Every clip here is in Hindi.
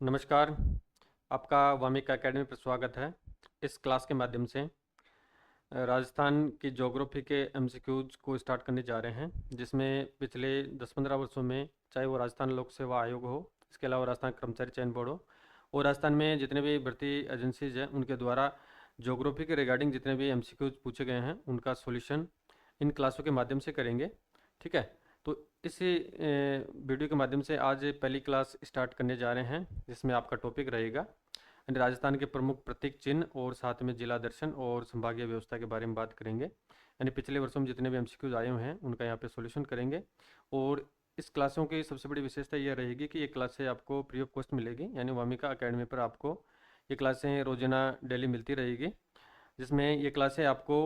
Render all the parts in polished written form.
नमस्कार। आपका वामिका एकेडमी पर स्वागत है। इस क्लास के माध्यम से राजस्थान की ज्योग्राफी के एमसीक्यूज को स्टार्ट करने जा रहे हैं, जिसमें पिछले 10-15 वर्षों में चाहे वो राजस्थान लोक सेवा आयोग हो, इसके अलावा राजस्थान कर्मचारी चयन बोर्ड हो और राजस्थान में जितने भी भर्ती एजेंसीज हैं उनके द्वारा ज्योग्राफी के रिगार्डिंग जितने भी एमसीक्यूज पूछे गए हैं उनका सॉल्यूशन इन क्लासों के माध्यम से करेंगे। ठीक है, तो इस वीडियो के माध्यम से आज पहली क्लास स्टार्ट करने जा रहे हैं, जिसमें आपका टॉपिक रहेगा राजस्थान के प्रमुख प्रतीक चिन्ह और साथ में जिला दर्शन और संभागीय व्यवस्था के बारे में बात करेंगे। यानी पिछले वर्षों में जितने भी एमसीक्यूज आए हुए हैं उनका यहाँ पे सॉल्यूशन करेंगे। और इस क्लासों की सबसे बड़ी विशेषता यह रहेगी कि ये क्लासें आपको फ्री ऑफ कॉस्ट मिलेगी, यानी वामिका अकेडमी पर आपको ये क्लासें रोजाना डेली मिलती रहेगी, जिसमें ये क्लासें आपको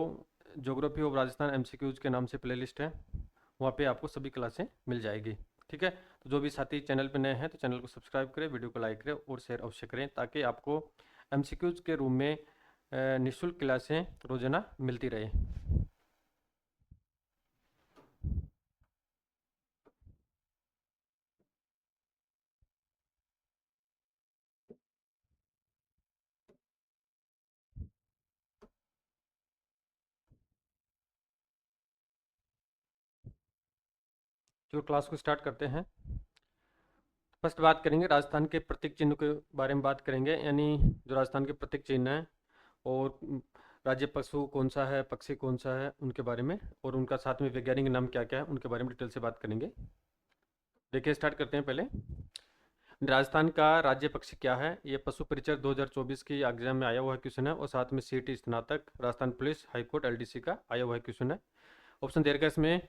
ज्योग्राफी ऑफ राजस्थान एमसीक्यूज के नाम से प्लेलिस्ट है, वहाँ पे आपको सभी क्लासें मिल जाएगी। ठीक है, तो जो भी साथी चैनल पे नए हैं तो चैनल को सब्सक्राइब करें, वीडियो को लाइक करें और शेयर अवश्य करें, ताकि आपको एमसीक्यूज के रूम में निःशुल्क क्लासें रोजाना मिलती रहे। जो क्लास को स्टार्ट करते हैं, फर्स्ट बात करेंगे राजस्थान के प्रतीक चिन्ह के बारे में बात करेंगे, यानी जो राजस्थान के प्रतीक चिन्ह हैं और राज्य पशु कौन सा है, पक्षी कौन सा है, उनके बारे में, और उनका साथ में वैज्ञानिक नाम क्या क्या है उनके बारे में डिटेल से बात करेंगे। देखिए, स्टार्ट करते हैं। पहले राजस्थान का राज्य पक्षी क्या है, ये पशु परिचय 2024 की एग्जाम में आया हुआ क्वेश्चन है, और साथ में सीटी स्नातक राजस्थान पुलिस हाईकोर्ट एलडीसी का आया हुआ क्वेश्चन है। ऑप्शन दे रखा है इसमें,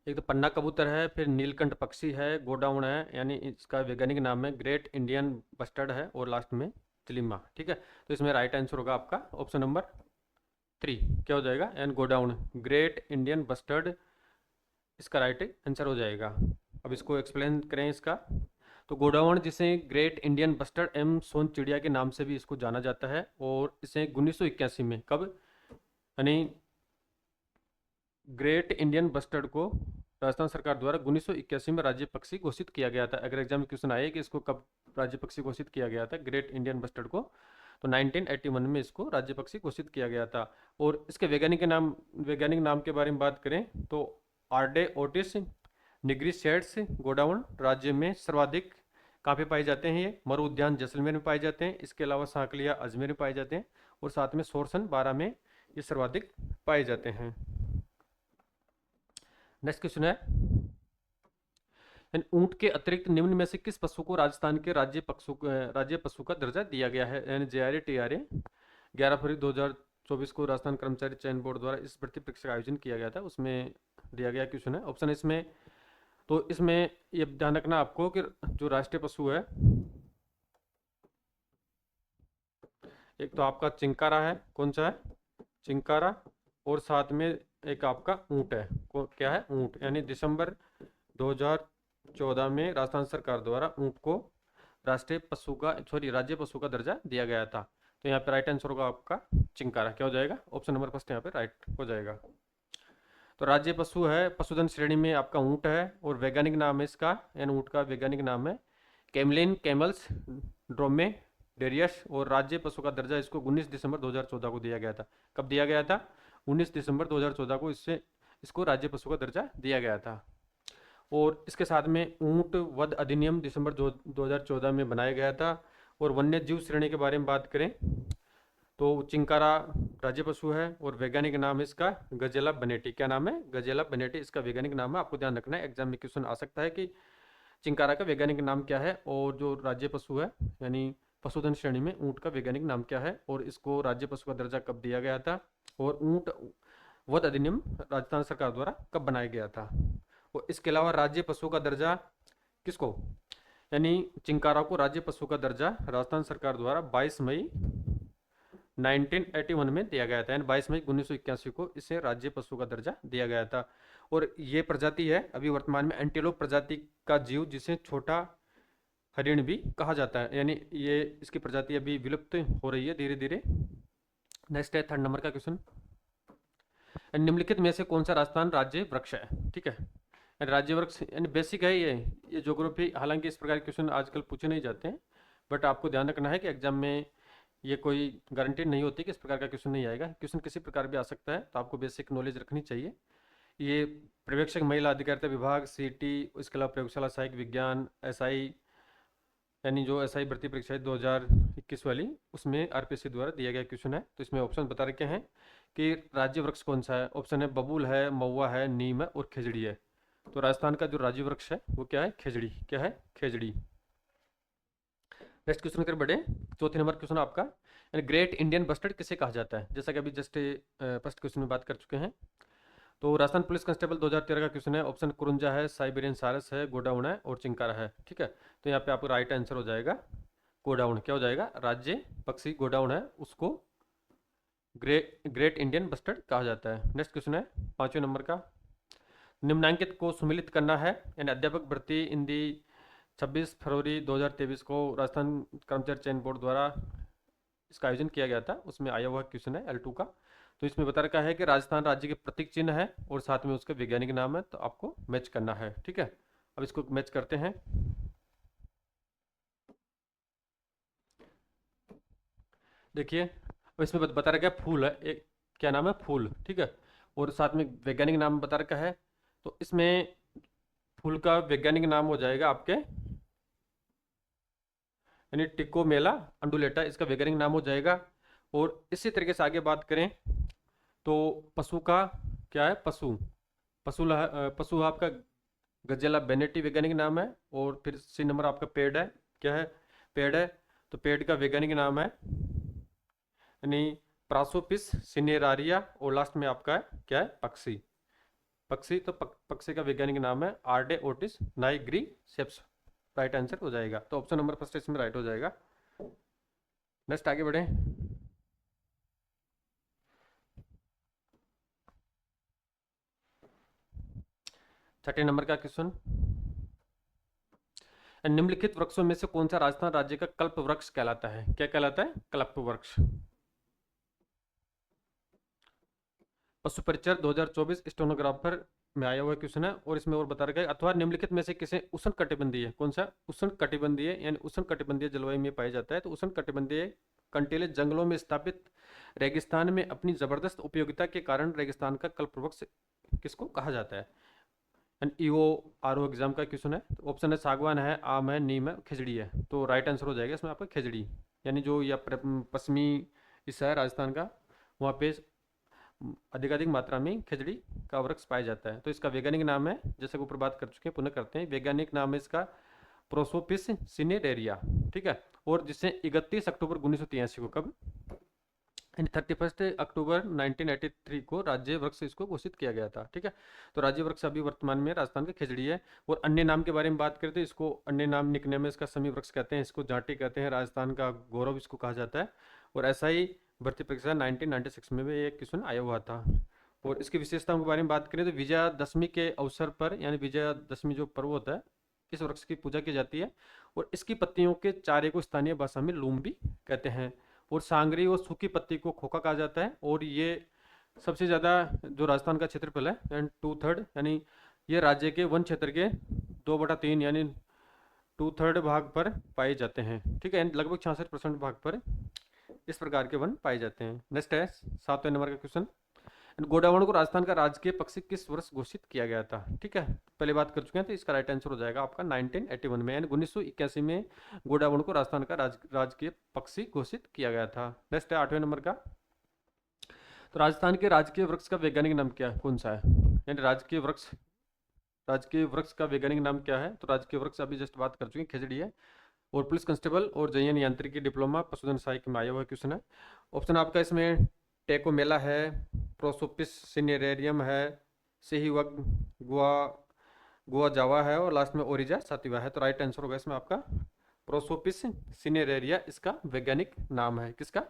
एक तो पन्ना कबूतर है, फिर नीलकंठ पक्षी है, गोडाउन है, यानी इसका वैज्ञानिक नाम है ग्रेट इंडियन बस्टर्ड है, और लास्ट में चिलिमा। ठीक है, तो इसमें राइट आंसर होगा आपका ऑप्शन नंबर 3। क्या हो जाएगा, and godown great Indian bustard इसका राइट आंसर हो जाएगा। अब इसको एक्सप्लेन करें इसका, तो गोडावण जिसे ग्रेट इंडियन बस्टर्ड एम सोन चिड़िया के नाम से भी इसको जाना जाता है, और इसे 1981 में, कब, यानी ग्रेट इंडियन बस्टर्ड को राजस्थान सरकार द्वारा 1981 में राज्य पक्षी घोषित किया गया था। अगर एग्जाम में क्वेश्चन आए कि इसको कब राज्य पक्षी घोषित किया गया था ग्रेट इंडियन बस्टर्ड को, तो 1981 में इसको राज्य पक्षी घोषित किया गया था। और इसके वैज्ञानिक नाम के बारे में बात करें तो आर्डे ओटिस निग्रिसेट्स गोडाउन राज्य में सर्वाधिक कहाँ पे पाए जाते हैं, ये मरु उद्यान जैसलमेर में पाए जाते हैं, इसके अलावा सांकलिया अजमेर में पाए जाते हैं, और साथ में सोरसन 12 में ये सर्वाधिक पाए जाते हैं। नेक्स्ट क्वेश्चन है, ऊंट के अतिरिक्त निम्न में से किस पशु को राजस्थान के राज्य पशु का दर्जा दिया गया है, यानी जेआरए टीआरए 11 फरवरी 2024 को राजस्थान कर्मचारी चयन बोर्ड द्वारा इस भर्ती परीक्षा का आयोजन किया गया था, उसमें दिया गया क्वेश्चन है। ऑप्शन इसमें, तो इसमें ये ध्यान रखना आपको कि जो राष्ट्रीय पशु है, एक तो आपका चिंकारा है, कौन सा है, चिंकारा, और साथ में एक आपका ऊंट है, क्या है, ऊंट, यानी दिसंबर 2014 में राजस्थान सरकार द्वारा ऊंट को राज्य पशु का दर्जा दिया गया था। तो यहाँ पे राइट आंसर होगा आपका चिंकारा। क्या हो जाएगा, ऑप्शन नंबर फर्स्ट यहाँ पे राइट हो जाएगा। तो राज्य पशु है, पशुधन श्रेणी में आपका ऊंट है, और वैज्ञानिक नाम है इसका, यानी ऊंट का वैज्ञानिक नाम है कैमलिन कैमल्स ड्रोमे डेरियस, और राज्य पशु का दर्जा इसको 19 दिसंबर 2014 को दिया गया था। कब दिया गया था, 19 दिसंबर 2014 को इसको राज्य पशु का दर्जा दिया गया था। और इसके साथ में ऊंट वध अधिनियम दिसंबर 2014 में बनाया गया था। और वन्य जीव श्रेणी के बारे में बात करें तो चिंकारा राज्य पशु है, और वैज्ञानिक नाम है इसका गजेला बनेटी। क्या नाम है, गजेला बनेटी इसका वैज्ञानिक नाम है। आपको ध्यान रखना है, एग्जाम में क्वेश्चन आ सकता है कि चिंकारा का वैज्ञानिक नाम क्या है, और जो राज्य पशु है यानी पशुधन श्रेणी में ऊंट का वैज्ञानिक नाम क्या है, और इसको राज्य पशु का दर्जा कब दिया गया था, और ऊंट वध अधिनियम राजस्थान सरकार द्वारा कब बनाया गया था। और इसके अलावा राज्य पशु का दर्जा किसको, यानी चिंकारा को राज्य पशु का दर्जा राजस्थान सरकार द्वारा 22 मई 1981 में दिया गया था, यानी 22 मई 1981 को इसे राज्य पशु का दर्जा दिया गया था। और ये प्रजाति है अभी वर्तमान में एंटीलोप प्रजाति का जीव, जिसे छोटा हरिण भी कहा जाता है, यानी ये इसकी प्रजाति अभी विलुप्त हो रही है धीरे धीरे। नेक्स्ट है थर्ड नंबर का क्वेश्चन, निम्नलिखित में से कौन सा राजस्थान राज्य वृक्ष है। ठीक है, राज्य वृक्ष यानी बेसिक है ये ज्योग्राफी। हालांकि इस प्रकार के क्वेश्चन आजकल पूछे नहीं जाते हैं, बट आपको ध्यान रखना है कि एग्जाम में ये कोई गारंटी नहीं होती कि इस प्रकार का क्वेश्चन नहीं आएगा। क्वेश्चन किसी प्रकार भी आ सकता है, तो आपको बेसिक नॉलेज रखनी चाहिए। ये पर्यवेक्षक महिला अधिकारिता विभाग, सीटी, इसके अलावा प्रयोगशाला सहायक विज्ञान, एसआई, यानी जो एसआई भर्ती परीक्षा है 2021 वाली, उसमें आरपीएससी द्वारा दिया गया क्वेश्चन है। तो इसमें ऑप्शन बता रखे हैं कि राज्य वृक्ष कौन सा है। ऑप्शन है बबूल है, महुआ है, नीम है और खेजड़ी है। तो राजस्थान का जो राज्य वृक्ष है वो क्या है? खेजड़ी। क्या है? खेजड़ी। नेक्स्ट क्वेश्चन कर बढ़े। चौथे नंबर क्वेश्चन आपका, ग्रेट इंडियन बस्टर्ड किसे कहा जाता है? जैसा कि अभी जस्ट फर्स्ट क्वेश्चन में बात कर चुके हैं। तो राजस्थान पुलिस कांस्टेबल 2013 का क्वेश्चन है। ऑप्शन कुरुंजा है, साइबेरियन सारस है, गोडाउन है और चिंकारा है। ठीक है, तो यहाँ पे आपका राइट आंसर हो जाएगा गोडाउन। क्या हो जाएगा? राज्य पक्षी गोडाउन है, उसको ग्रेट इंडियन बस्टर्ड कहा जाता है। नेक्स्ट क्वेश्चन है 5वें नंबर का, निम्नांकित को सुमिलित करना है। यानी अध्यापक भर्ती इन दी 26 फरवरी 2023 को राजस्थान कर्मचारी चयन बोर्ड द्वारा इसका आयोजन किया गया था, उसमें आया हुआ क्वेश्चन है L2 का। तो इसमें बता रखा है कि राजस्थान राज्य के प्रतीक चिन्ह है और साथ में उसका वैज्ञानिक नाम है, तो आपको मैच करना है। ठीक है, अब इसको मैच करते हैं। देखिए, अब इसमें बता रखा है फूल है एक, क्या नाम है? फूल। ठीक है, और साथ में वैज्ञानिक नाम बता रखा है। तो इसमें फूल का वैज्ञानिक नाम हो जाएगा आपके, यानी टिकोमेला अंडुलेटा, इसका वैज्ञानिक नाम हो जाएगा। और इसी तरीके से आगे बात करें तो पशु का क्या है? पशु पशु आपका गजेला बेनेटी वैज्ञानिक नाम है। और फिर सी नंबर आपका पेड़ है। क्या है? पेड़ है, तो पेड़ का वैज्ञानिक नाम है यानी प्रासोपिस सिनेरारिया। और लास्ट में आपका है क्या है? पक्षी। पक्षी, तो पक्षी का वैज्ञानिक नाम है आर्डे ओटिस नाइग्री सेप्स। राइट आंसर हो जाएगा, तो ऑप्शन नंबर फर्स्ट इसमें राइट हो जाएगा। नेक्स्ट आगे बढ़े। छठे नंबर का क्वेश्चन, निम्नलिखित वृक्षों में से कौन सा राजस्थान राज्य का कल्प वृक्ष कहलाता है? क्या कहलाता है? कल्प वृक्ष। पशु परिचर 2024 स्टेनोग्राफर में आया हुआ क्वेश्चन है। और इसमें और बता रखा है, अथवा निम्नलिखित में से किसे उष्ण कटिबंधीय, कौन सा? उष्ण कटिबंधीय, यानी उष्ण कटिबंधीय जलवायु में पाया जाता है। तो उष्ण कटिबंधीय कंटीले जंगलों में स्थापित रेगिस्तान में अपनी जबरदस्त उपयोगिता के कारण रेगिस्तान का कल्प वृक्ष किसको कहा जाता है? ईओ आरओ एग्जाम का क्वेश्चन है। तो ऑप्शन है सागवान है, आम है, नीम है, खिजड़ी है। तो राइट आंसर हो जाएगा इसमें आपका खिजड़ी। यानी जो या पश्चिमी हिस्सा है राजस्थान का, वहाँ पे अधिकाधिक मात्रा में खिजड़ी का वृक्ष पाया जाता है। तो इसका वैज्ञानिक नाम है, जैसे ऊपर बात कर चुके हैं, पुनः करते हैं। वैज्ञानिक नाम है इसका प्रोसोपिस सिनेरेरिया। ठीक है, और जिसे 31 अक्टूबर 1983 को, कब? 31 अक्टूबर 1983 को राज्य वृक्ष इसको घोषित किया गया था। ठीक है, तो राज्य वृक्ष अभी वर्तमान में राजस्थान का खिजड़ी है। और अन्य नाम के बारे में बात करें तो इसको अन्य नाम निकने में इसका समी वृक्ष कहते हैं, इसको जाटी कहते हैं, राजस्थान का गौरव इसको कहा जाता है। और ऐसा ही भर्ती परीक्षा 1996 में भी एक क्वेश्चन आया हुआ था। और इसकी विशेषताओं के बारे में बात करें तो विजयादशमी के अवसर पर, यानी विजयादशमी जो पर्व होता है, इस वृक्ष की पूजा की जाती है। और इसकी पत्तियों के चारे को स्थानीय भाषा में लूम भी कहते हैं। और सांगरी और सूखी पत्ती को खोखा कहा जाता है। और ये सबसे ज़्यादा जो राजस्थान का क्षेत्रफल है एंड 2/3, यानी ये राज्य के वन क्षेत्र के 2/3 यानी 2/3 भाग पर पाए जाते हैं। ठीक है, लगभग 66% भाग पर इस प्रकार के वन पाए जाते हैं। नेक्स्ट है 7वें नंबर का क्वेश्चन, गोडावण को राजस्थान का राजकीय पक्षी किस वर्ष घोषित किया गया था? ठीक है, पहले बात कर चुके हैं, तो इसका राइट आंसर हो जाएगा आपका 1981 में, यानी 1981 में गोडावण को राजस्थान का राजकीय पक्षी घोषित किया गया था। नेक्स्ट है 8वें नंबर का, तो राजस्थान के राजकीय वृक्ष का वैज्ञानिक नाम क्या है, कौन सा है? यानी राजकीय वृक्ष का वैज्ञानिक नाम क्या है? तो राजकीय वृक्ष अभी जस्ट बात कर चुके हैं, खिजड़ी है। और पुलिस कांस्टेबल और जयन यांत्रिकी डिप्लोमा पशुधन सहायक में आया हुआ क्वेश्चन है। ऑप्शन आपका इसमें टेकोमेला है, प्रोसोपिस सिनेरेरियम है, सेहीवग गुआ गुआ जावा है, और लास्ट में ओरिजा सातिवा है। तो राइट आंसर होगा इसमें आपका प्रोसोपिस सिनेरेरिया, इसका वैज्ञानिक नाम है, किसका?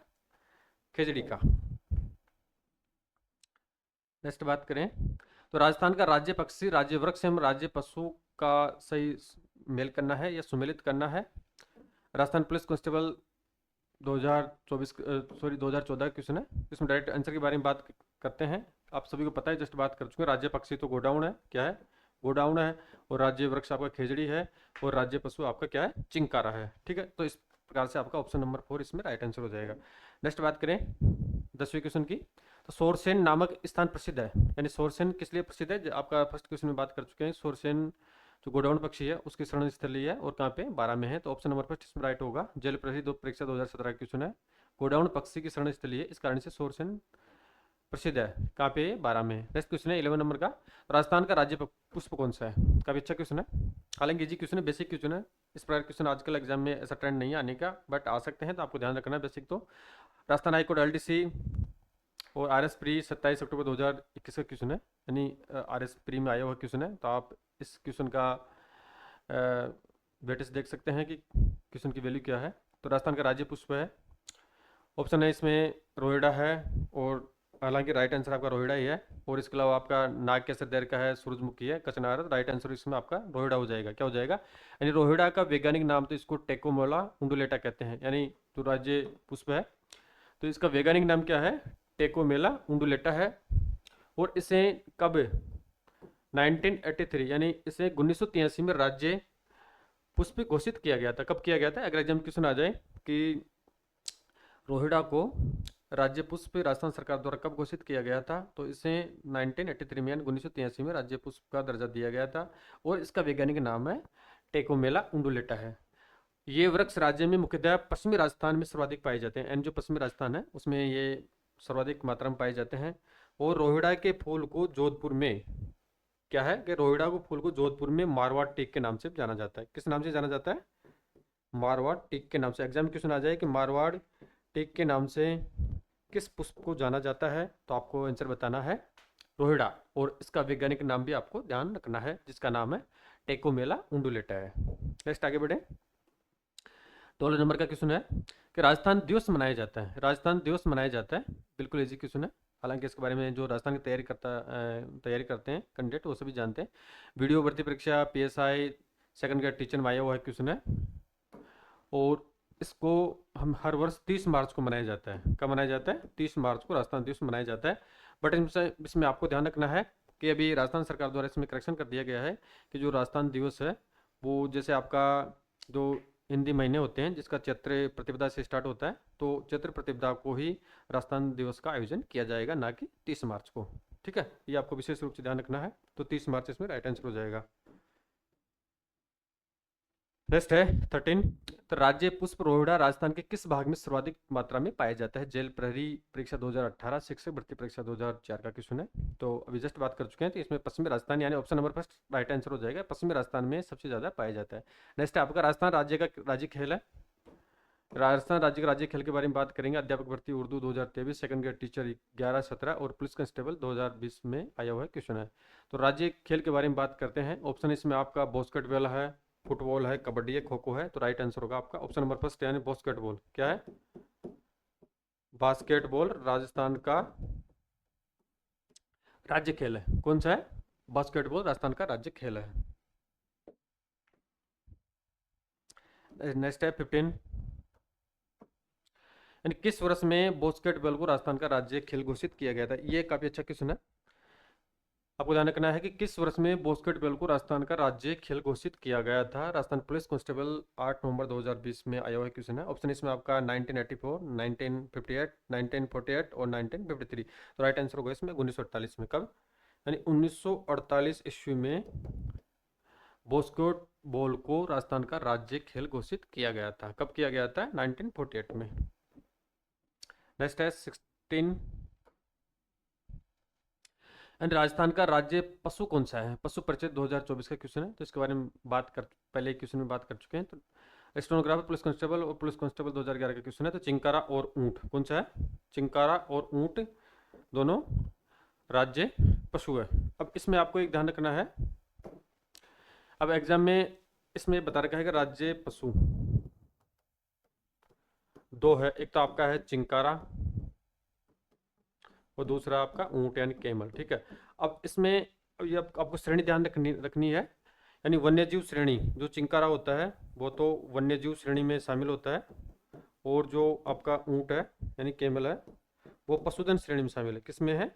खिजड़ी का। नेक्स्ट बात करें तो राजस्थान का राज्य पक्षी, राज्य वृक्ष एवं राज्य पशु का सही मेल करना है या सुमेलित करना है। राजस्थान पुलिस कांस्टेबल 2014 क्वेश्चन है। इसमें डायरेक्ट आंसर के बारे में बात करते हैं। आप सभी को पता है, जस्ट बात कर चुके हैं। राज्य पक्षी तो गोडाउन है, क्या है? गोडाउन है, और राज्य वृक्ष आपका खेजड़ी है, और राज्य पशु आपका क्या है, चिंकारा है। ठीक है, तो इस प्रकार से आपका ऑप्शन नंबर 4 इसमें राइट आंसर हो जाएगा। नेक्स्ट बात करें 10वीं क्वेश्चन की, तो सोरसेन नामक स्थान प्रसिद्ध है, यानी सोरसेन किस लिए प्रसिद्ध है, आपका फर्स्ट क्वेश्चन में बात कर चुके हैं। सोरसेन जो गोडाउन पक्षी है उसकी शरण स्थली है, और कहाँ पे, 12 में है। तो ऑप्शन नंबर फर्स्ट इसमें राइट होगा। जल प्रसिद्ध परीक्षा 2017 का क्वेश्चन है, गोडाउन पक्षी की शरण स्थली है, इस कारण से सोरसेन प्रसिद्ध है, कहाँ पे, 12 में। नेक्स्ट क्वेश्चन है 11 नंबर का, राजस्थान का राज्य पुष्प कौन सा है। काफी अच्छा क्वेश्चन है, हालांकि इजी क्वेश्चन है, बेसिक क्वेश्चन है। इस प्रकार क्वेश्चन आजकल एग्जाम में ऐसा ट्रेंड नहीं है आने का, बट आ सकते हैं, तो आपको ध्यान रखना है बेसिक। तो राजस्थान हाईकोर्ट एलडीसी और आर एस प्री 27 अक्टूबर 2021 का क्वेश्चन है, यानी आर एस प्री में आया हुआ क्वेश्चन है। तो आप इस क्वेश्चन का वेटेज देख सकते हैं कि क्वेश्चन की वैल्यू क्या है। तो राजस्थान का राज्य पुष्प है, ऑप्शन है इसमें रोहिड़ा है, और हालांकि राइट आंसर आपका रोहिड़ा ही है। और इसके अलावा आपका नाग केसर देर का है, सूरजमुखी है, कचनार है। राइट आंसर इसमें आपका रोहिड़ा हो जाएगा। क्या हो जाएगा, यानी रोहिड़ा का वैज्ञानिक नाम तो इसको टेकोमोला उंडुलेटा कहते हैं, यानी जो राज्य पुष्प है तो इसका वैज्ञानिक नाम क्या है, टेकोमेला उंडुलेटा है। और इसे कब, 1983 यानी इसे 1983 में राज्य पुष्प घोषित किया गया था। कब किया गया था, अगर एग्जाम क्वेश्चन आ जाए कि रोहिड़ा को राज्य पुष्प राजस्थान सरकार द्वारा कब घोषित किया गया था, तो इसे 1983 में 1983 में राज्य पुष्प का दर्जा दिया गया था, और इसका वैज्ञानिक नाम है टेकोमेला उंडुलेटा है। ये वृक्ष राज्य में मुख्यतः पश्चिमी राजस्थान में सर्वाधिक पाए जाते हैं, जो पश्चिमी राजस्थान है उसमें ये सर्वाधिक मात्रा में पाए जाते हैं। और रोहिड़ा के फूल को जोधपुर में, क्या है कि रोहिड़ा को फूल को जोधपुर में मारवाड़ टीक के नाम से जाना जाता है। किस नाम से जाना जाता है, मारवाड़ टीक के नाम से। एग्जाम क्वेश्चन आ जाए कि मारवाड़ टीक के नाम से किस पुष्प को जाना जाता है, तो आपको आंसर बताना है रोहिड़ा, और इसका वैज्ञानिक नाम भी आपको ध्यान रखना है, जिसका नाम है टेकोमेला उंडुलेटा है। नेक्स्ट आगे बढ़े, 12 नंबर का क्वेश्चन है कि राजस्थान दिवस मनाया जाता है, राजस्थान दिवस मनाया जाता है, बिल्कुल इजी क्वेश्चन है। हालांकि इसके बारे में जो राजस्थान की तैयारी करते हैं कैंडिडेट, वो सभी जानते हैं। वीडियो भर्ती परीक्षा पीएसआई सेकंड ग्रेड टीचर में आया हुआ क्वेश्चन है, और इसको हम हर वर्ष 30 मार्च को मनाया जाता है। कब मनाया जाता है, 30 मार्च को राजस्थान दिवस मनाया जाता है। बट इसमें आपको ध्यान रखना है कि अभी राजस्थान सरकार द्वारा इसमें करेक्शन कर दिया गया है कि जो राजस्थान दिवस है वो जैसे आपका जो हिंदी महीने होते हैं जिसका चैत्र प्रतिपदा से स्टार्ट होता है, तो चैत्र प्रतिपदा को ही राजस्थान दिवस का आयोजन किया जाएगा, ना कि 30 मार्च को। ठीक है, ये आपको विशेष रूप से ध्यान रखना है। तो 30 मार्च इसमें राइट आंसर हो जाएगा। नेक्स्ट है 13, तो राज्य पुष्प रोहिड़ा राजस्थान के किस भाग में सर्वाधिक मात्रा में पाया जाता है। जेल प्रहरी परीक्षा 2018, शिक्षक भर्ती परीक्षा 2004 का क्वेश्चन है। तो अभी जस्ट बात कर चुके हैं, तो इसमें पश्चिमी राजस्थान यानी option number first right answer हो जाएगा, पश्चिमी राजस्थान में सबसे ज्यादा पाया जाता है। नेक्स्ट है आपका राजस्थान राज्य का राज्य खेल है, राजस्थान राज्य का राज्य खेल के बारे में बात करेंगे। अध्यापक भर्ती उर्दू 2023, सेकंड ग्रेड टीचर 11-17 और पुलिस कांस्टेबल 2020 में आया हुआ क्वेश्चन है। तो राज्य खेल के बारे में बात करते हैं। ऑप्शन इसमें आपका बास्केटबॉल है, फुटबॉल है, कबड्डी है, खो खो है। तो राइट आंसर होगा आपका ऑप्शन नंबर फर्स्ट यानी बास्केटबॉल। क्या है, बास्केटबॉल राजस्थान का राज्य खेल है। कौन सा है, बास्केटबॉल राजस्थान का राज्य खेल है। नेक्स्ट है 15, यानी किस वर्ष में बास्केटबॉल को राजस्थान का राज्य खेल घोषित किया गया था। ये काफी अच्छा क्वेश्चन है, आपको ध्यान रखना है कि किस वर्ष में बास्केटबॉल को राजस्थान का राज्य खेल घोषित किया गया था। राजस्थान पुलिस कांस्टेबल 8 नवंबर 2020 में आया हुआ क्वेश्चन है। ऑप्शन इसमें आपका 1984, 1958, 1948 और 1953। तो राइट आंसर होगा इसमें 1948 में। कब, यानी 1948 ईस्वी में बास्केटबॉल को राजस्थान का राज्य खेल घोषित किया गया था। कब किया गया था, 1948 में। नेक्स्ट है 16, एंड राजस्थान का राज्य पशु कौन सा है। पशु परिचय 2024 का क्वेश्चन है, तो इसके बारे में पहले क्वेश्चन में बात कर चुके हैं। तो स्टेनोग्राफर पुलिस कांस्टेबल और पुलिस कांस्टेबल 2011 का क्वेश्चन है। तो चिंकारा और ऊंट कौन सा है, चिंकारा और ऊंट दोनों राज्य पशु है। अब इसमें आपको एक ध्यान रखना है, अब एग्जाम में इसमें बता रखा है कि राज्य पशु दो है, एक तो आपका है चिंकारा और दूसरा आपका ऊंट यानी कैमल। ठीक है, अब इसमें ये आपको श्रेणी ध्यान रखनी है, यानी वन्यजीव श्रेणी जो चिंकारा होता है वो तो वन्यजीव श्रेणी में शामिल होता है, और जो आपका ऊंट है यानी कैमल है वो पशुधन श्रेणी में शामिल है। किसमें है,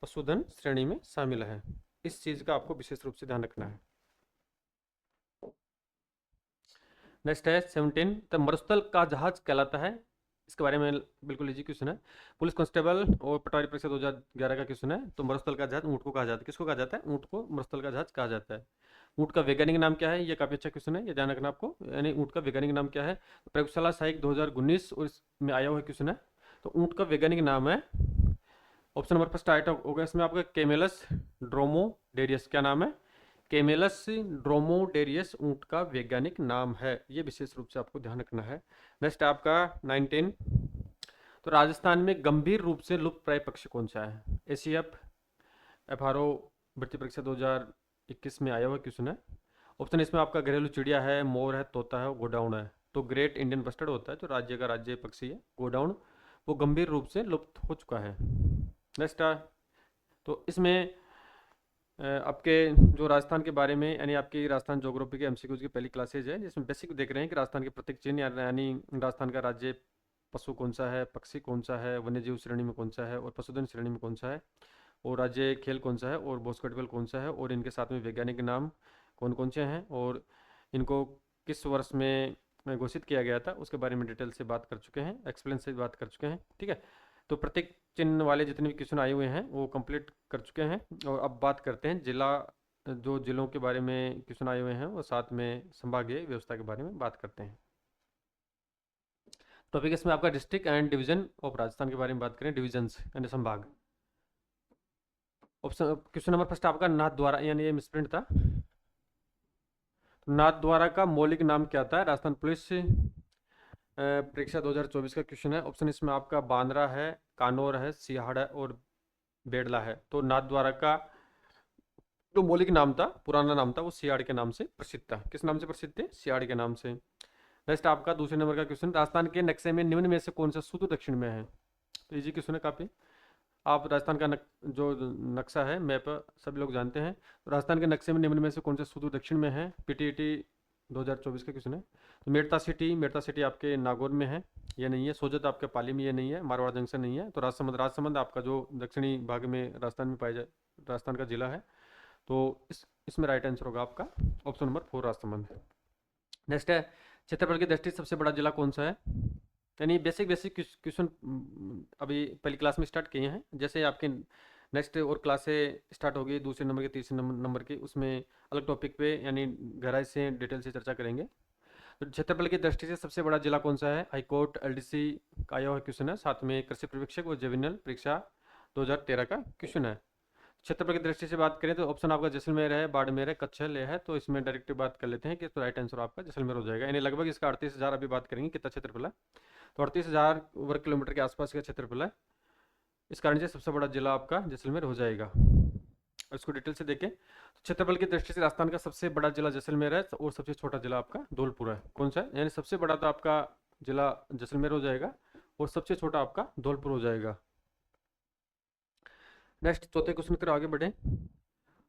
पशुधन श्रेणी में शामिल है। इस चीज़ का आपको विशेष रूप से ध्यान रखना है। नेक्स्ट है 17, द मरुस्थल का जहाज कहलाता है। इसके बारे में बिल्कुल इजी क्वेश्चन है। पुलिस कांस्टेबल और पटवारी परीक्षा 2011 का क्वेश्चन है। तो मरुस्थल का जहाज ऊँट को कहा जाता है। किसको कहा जाता है? ऊँट को मरुस्थल का जहाज कहा जाता है। ऊँट का वैज्ञानिक नाम क्या है? ये काफ़ी अच्छा क्वेश्चन है, ये ध्यान रखना आपको। यानी ऊँट का वैज्ञानिक नाम क्या है? प्रयोगशाला साइक 2019 और इसमें आया हुआ क्वेश्चन है। तो ऊँट का वैज्ञानिक नाम है, ऑप्शन नंबर फर्स्ट आइटम होगा इसमें आपका कैमेलस ड्रोमोडेरियस। क्या नाम है? कैमेलस ड्रोमोडेरियस ऊँट का वैज्ञानिक नाम है। ये विशेष रूप से आपको ध्यान रखना है। नेक्स्ट आपका 19, तो राजस्थान में गंभीर रूप से लुप्त प्राय पक्षी कौन सा है? एसीएफ एफआरओ भर्ती परीक्षा 2021 में आया हुआ क्वेश्चन है। ऑप्शन इसमें आपका घरेलू चिड़िया है, मोर है, तोता है, गोडाउन है। तो ग्रेट इंडियन बस्टर्ड होता है जो राज्य का राज्य पक्षी है, गोडाउन, वो गंभीर रूप से लुप्त हो चुका है। नेक्स्ट तो इसमें आपके जो राजस्थान के बारे में, यानी आपकी राजस्थान ज्योग्राफी के एमसीक्यूज की पहली क्लासेज है, जिसमें बेसिक देख रहे हैं कि राजस्थान के प्रतीक चिन्ह, यानी राजस्थान का राज्य पशु कौन सा है, पक्षी कौन सा है, वन्यजीव श्रेणी में कौन सा है, और पशुधन श्रेणी में कौन सा है, और राज्य खेल कौन सा है, और बॉस्केटबॉल कौन सा है, और इनके साथ में वैज्ञानिक नाम कौन कौन से हैं, और इनको किस वर्ष में घोषित किया गया था, उसके बारे में डिटेल से बात कर चुके हैं, एक्सप्लेन से बात कर चुके हैं। ठीक है, तो प्रत्येक चिन्ह वाले जितने भी क्वेश्चन आए हुए हैं वो कंप्लीट कर चुके हैं। और अब बात करते हैं जिला, जो जिलों के बारे में क्वेश्चन आए हुए हैं, और साथ में संभागीय व्यवस्था के बारे में बात करते हैं। टॉपिक इसमें आपका district and division of Rajasthan के बारे में बात करें, डिविजन्स यानी संभाग। ऑप्शन क्वेश्चन नंबर फर्स्ट आपका नाथद्वारा, यानी ये मिसप्रिंट था। नाथद्वारा का मौलिक नाम क्या था? राजस्थान पुलिस परीक्षा 2024 का क्वेश्चन है। ऑप्शन इसमें आपका बांद्रा है, कानौर है, सिहाड़ है, और बेड़ला है। तो नाथद्वारा का जो मौलिक नाम था, पुराना नाम था, वो सियाड़ के नाम से प्रसिद्ध था। किस नाम से प्रसिद्ध थे? सियाड़ के नाम से। नेक्स्ट आपका दूसरे नंबर का क्वेश्चन, राजस्थान के नक्शे में निम्न में से कौन सा सुदूर दक्षिण में है? तो इजी क्वेश्चन है काफी। आप राजस्थान का जो नक्शा है, मैप, सभी लोग जानते हैं। तो राजस्थान के नक्शे में निम्न में से कौन सा सुदूर दक्षिण में है? पीटीईटी 2024 का क्वेश्चन है। तो मेड़ता सिटी आपके नागौर में है, ये नहीं है। सोजत आपके पाली में, ये नहीं है। मारवाड़ जंक्शन नहीं है। तो राजसमंद आपका जो दक्षिणी भाग में राजस्थान में पाया जाए, राजस्थान का जिला है। तो इसमें राइट आंसर होगा आपका ऑप्शन नंबर 4, राजसमंद। नेक्स्ट है, क्षेत्रफल की दृष्टि से सबसे बड़ा जिला कौन सा है? यानी बेसिक क्वेश्चन अभी पहली क्लास में स्टार्ट किए हैं। जैसे आपके नेक्स्ट और क्लासें स्टार्ट होगी, दूसरे नंबर की, तीसरे नंबर की, उसमें अलग टॉपिक पे यानी गहराई से डिटेल से चर्चा करेंगे। तो क्षेत्रफल की दृष्टि से सबसे बड़ा जिला कौन सा है? हाईकोर्ट एलडीसी का आया हुआ क्वेश्चन है, साथ में कृषि पर्यवेक्षक और जुवेनियल परीक्षा 2013 का क्वेश्चन है। क्षेत्रफल की दृष्टि से बात करें तो ऑप्शन आपका जैसलमेर है, बाड़मेर है, कच्छ है। तो इसमें डायरेक्ट बात कर लेते हैं कि तो राइट आंसर आपका जैसलमेर हो जाएगा। यानी लगभग इसका 38,000 अभी बात करेंगे कितना क्षेत्रफल है। तो 38,000 वर्ग किलोमीटर के आसपास का क्षेत्रफल है। इस कारण से सबसे बड़ा जिला आपका जैसलमेर हो जाएगा। और इसको डिटेल से देखें तो क्षेत्रफल की दृष्टि से राजस्थान का सबसे बड़ा जिला जैसलमेर है, और सबसे छोटा जिला आपका धौलपुर है। कौन सा है? यानी सबसे बड़ा तो आपका जिला जैसलमेर हो जाएगा, और सबसे छोटा आपका धौलपुर हो जाएगा। नेक्स्ट चौथे क्वेश्चन की ओर आगे बढ़े।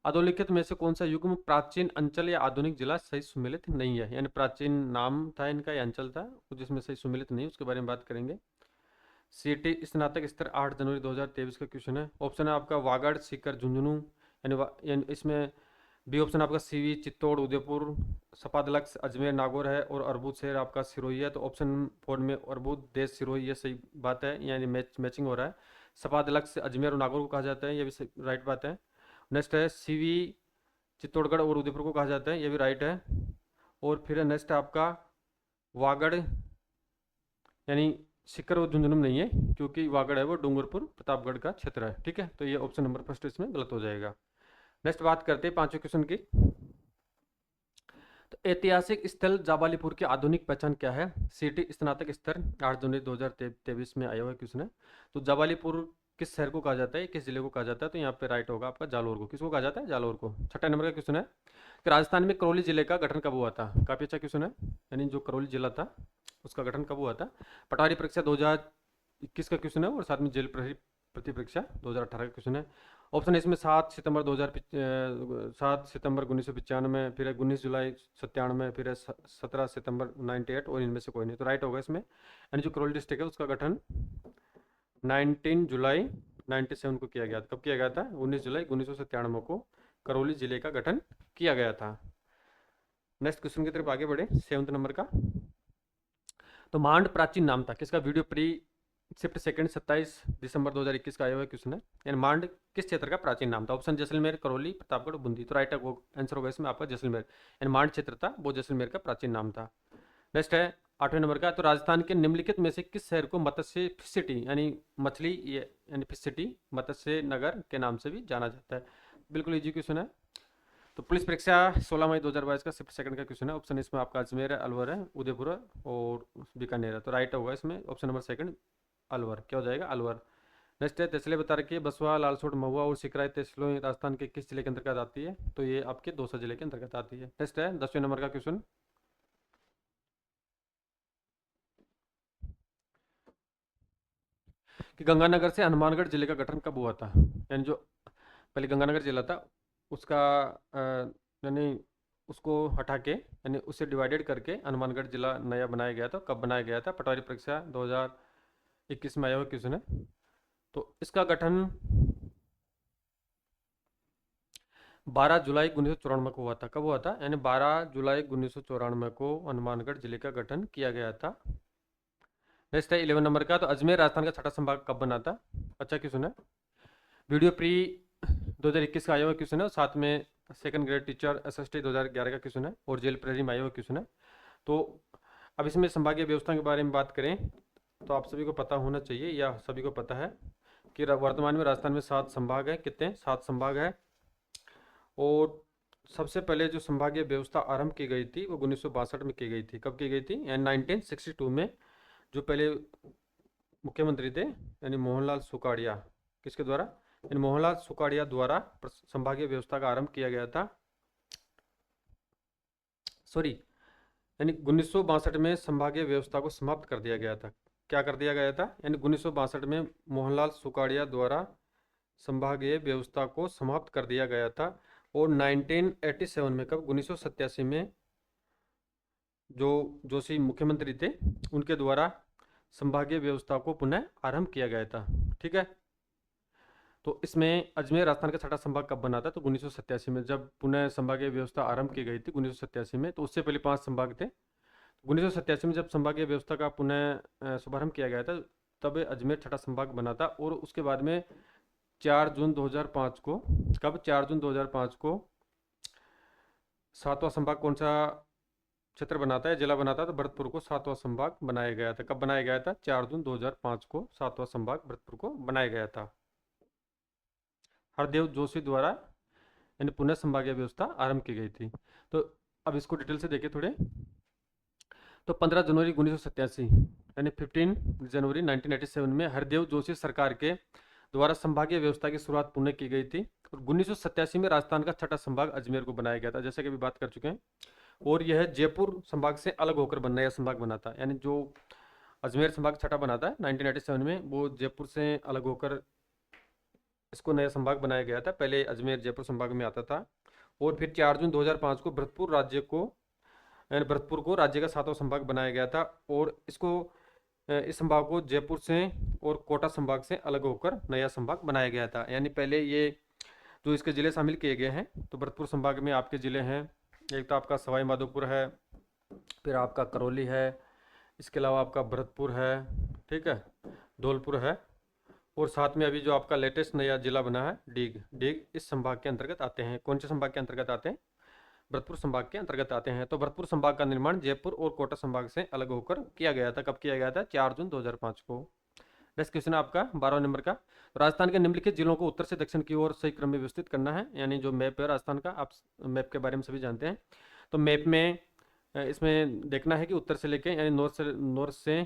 अधोलिखित में से कौन सा युग्म प्राचीन अंचल या आधुनिक जिला सही सुमेलित नहीं है? यानी प्राचीन नाम था इनका या अंचल था, जिसमें सही सुमेलित नहीं, उसके बारे में बात करेंगे। सीटी स्नातक स्तर 8 जनवरी 2023 का क्वेश्चन है। ऑप्शन है आपका वागड़, सीकर, झुंझुनू, यानी इसमें बी ऑप्शन आपका सीवी, चित्तौड़, उदयपुर, सपादलक्स, अजमेर, नागौर है, और अर्बुद शहर आपका सिरोही है। तो ऑप्शन 4 में अर्बुद, देश, सिरोही, ये सही बात है, यानी मैचिंग हो रहा है। सपादलक्स अजमेर और नागौर को कहा जाता है, ये भी राइट बात है। नेक्स्ट है सीवी, चित्तौड़गढ़ और उदयपुर को कहा जाता है, ये भी राइट है। और फिर नेक्स्ट आपका वागड़, यानी सीकर और झुंझुनू नहीं है, क्योंकि वागड़ है वो डूंगरपुर प्रतापगढ़ का क्षेत्र है। ठीक है, तो ये ऑप्शन नंबर फर्स्ट इसमें गलत हो जाएगा। नेक्स्ट बात करते हैं पांचवें क्वेश्चन की। तो ऐतिहासिक स्थल जाबालीपुर की आधुनिक पहचान क्या है? सीटी स्नातक स्तर 8 जनवरी 2023 में आया हुआ क्वेश्चन है। तो जाबालीपुर किस शहर को कहा जाता है, किस जिले को कहा जाता है? तो यहाँ पे राइट होगा आपका जालोर को। किसको कहा जाता है? जालोर को। छठा नंबर का क्वेश्चन है कि राजस्थान में करौली जिले का गठन कब हुआ था? काफी अच्छा क्वेश्चन है, यानी जो करौली जिला था उसका गठन कब हुआ था? पटवारी परीक्षा 2021 का क्वेश्चन है, और साथ में जेल प्रहरी भर्ती परीक्षा 2018 का क्वेश्चन है। ऑप्शन इसमें 7 सितंबर 1995, फिर है 19 जुलाई 97, फिर है 17 सितंबर 98, और इनमें से कोई नहीं। तो राइट होगा इसमें। यानी जो करौली डिस्ट्रिक्ट है उसका गठन 19 जुलाई 97 को किया गया था। कब किया गया था? 19 जुलाई 1997 को करौली जिले का गठन किया गया था। नेक्स्ट क्वेश्चन की तरफ आगे बढ़े, 7वें नंबर का। तो मांड प्राचीन नाम था किसका? वीडियो प्री शिफ्ट सेकंड 27 दिसंबर 2021 का आया हुआ क्वेश्चन है। यानी मांड किस क्षेत्र का प्राचीन नाम था? ऑप्शन जैसलमेर, करौली, प्रतापगढ़, बूंदी। तो राइट आंसर होगा इसमें आपका जैसलमेर। यानी मांड क्षेत्र था वो जैसलमेर का प्राचीन नाम था। नेक्स्ट है 8वें नंबर का। तो राजस्थान के निम्नलिखित में से किस शहर को मत्स्य फिश सिटी यानी मछली यानी फिश सिटी मत्स्य नगर के नाम से भी जाना जाता है? बिल्कुल इजी क्वेश्चन है। तो पुलिस परीक्षा 16 मई 2022 का शिफ्ट सेकंड का क्वेश्चन है। ऑप्शन इसमें आपका अजमेर है, अलवर है, उदयपुर है और बीकानेर है। तो राइट होगा इसमें ऑप्शन नंबर सेकंड अलवर। क्या हो जाएगा? अलवर। नेक्स्ट है तहसीलें बता रखी है, बसवा, लालसोट, महुआ और सिकराई तहसीलें राजस्थान के किस जिले के अंतर्गत आती है? तो ये आपके दौसा जिले के अंतर्गत आती है। नेक्स्ट है 10वें नंबर का क्वेश्चन। कि गंगानगर से हनुमानगढ़ जिले का गठन कब हुआ था? यानी जो पहले गंगानगर जिला था उसका यानी उसको हटा के यानी उससे डिवाइडेड करके हनुमानगढ़ जिला नया बनाया गया था। कब बनाया गया था? पटवारी परीक्षा 2021 में आया हुआ क्वेश्चन है। तो इसका गठन 12 जुलाई 1994 को हुआ था। कब हुआ था? यानी 12 जुलाई 1994 को हनुमानगढ़ जिले का गठन किया गया था। नेक्स्ट है 11 नंबर का। तो अजमेर राजस्थान का छठा संभाग कब बना था? अच्छा क्वेश्चन है। वीडियो प्री 2021 का आया हुआ क्वेश्चन है। साथ में सेकंड ग्रेड टीचर एसएसटी 2011 का क्वेश्चन है और जेल प्रेरी में आया हुआ क्वेश्चन है। तो अब इसमें संभागीय व्यवस्था के बारे में बात करें तो आप सभी को पता होना चाहिए या सभी को पता है कि वर्तमान में राजस्थान में 7 संभाग है। कितने? 7 संभाग है। और सबसे पहले जो संभागीय व्यवस्था आरंभ की गई थी वो 1962 में की गई थी। कब की गई थी? यानी 1962 में। जो पहले मुख्यमंत्री थे यानी मोहनलाल सुखाड़िया, किसके द्वारा? यानी मोहनलाल सुखाड़िया द्वारा संभागीय व्यवस्था का आरंभ किया गया था। सॉरी, यानी 1962 में संभागीय व्यवस्था को समाप्त कर दिया गया था। क्या कर दिया गया था? यानी 1962 में मोहनलाल सुखाड़िया द्वारा संभागीय व्यवस्था को समाप्त कर दिया गया था। और 1987 में, कब? 1987 में जो जोशी मुख्यमंत्री थे उनके द्वारा संभागीय व्यवस्था को पुनः आरंभ किया गया था। ठीक है। तो इसमें अजमेर राजस्थान का छठा संभाग कब बना था? तो 1987 में, जब पुनः संभागीय व्यवस्था आरंभ की गई थी 1987 में। तो उससे पहले 5 संभाग थे। 1987 में जब संभागीय व्यवस्था का पुनः शुभारंभ किया गया था तब अजमेर छठा संभाग बना था। और उसके बाद में 4 जून 2005 को, कब? 4 जून 2005 को 7वां संभाग कौन सा क्षेत्र बनाता है, जिला बनाता है? तो भरतपुर को 7वां संभाग बनाया गया था। कब बनाया गया था? 4 जून 2005 को 7वां संभाग भरतपुर को बनाया गया था। हरदेव जोशी द्वारा यानी पुनः संभागीय व्यवस्था आरंभ की गई थी। तो अब इसको डिटेल से देखें थोड़े। तो 15 जनवरी 1987 यानी 15 जनवरी 1987 में हरदेव जोशी सरकार के द्वारा संभागीय व्यवस्था की शुरुआत पुनः की गई थी। और 1987 में राजस्थान का छठा संभाग अजमेर को बनाया गया था, जैसे कि अभी बात कर चुके हैं। और यह जयपुर संभाग से अलग होकर नया संभाग बना था। यानी जो अजमेर संभाग छठा बना था 1987 में, वो जयपुर से अलग होकर इसको नया संभाग बनाया गया था। पहले अजमेर जयपुर संभाग में आता था। और फिर 4 जून 2005 को भरतपुर को राज्य का 7वां संभाग बनाया गया था। और इस संभाग को जयपुर से और कोटा संभाग से अलग होकर नया संभाग बनाया गया था। यानी पहले ये जो इसके जिले शामिल किए गए हैं, तो भरतपुर संभाग में आपके जिले हैं, एक तो आपका सवाई माधोपुर है, फिर आपका करौली है, इसके अलावा आपका भरतपुर है, ठीक है, धौलपुर है। और साथ में अभी जो आपका लेटेस्ट नया जिला बना है डीग इस संभाग के अंतर्गत आते हैं। कौन से संभाग के अंतर्गत आते हैं? भरतपुर संभाग के अंतर्गत आते हैं। तो भरतपुर संभाग का निर्माण जयपुर और कोटा संभाग से अलग होकर किया गया था। कब किया गया था? 4 जून 2005 को। नेक्स्ट क्वेश्चन है आपका 12वें नंबर का। तो राजस्थान के निम्नलिखित जिलों को उत्तर से दक्षिण की ओर सही क्रम में व्यवस्थित करना है। यानी जो मैप है राजस्थान का, आप मैप के बारे में सभी जानते हैं। तो मैप में इसमें देखना है कि उत्तर से लेके यानी नॉर्थ से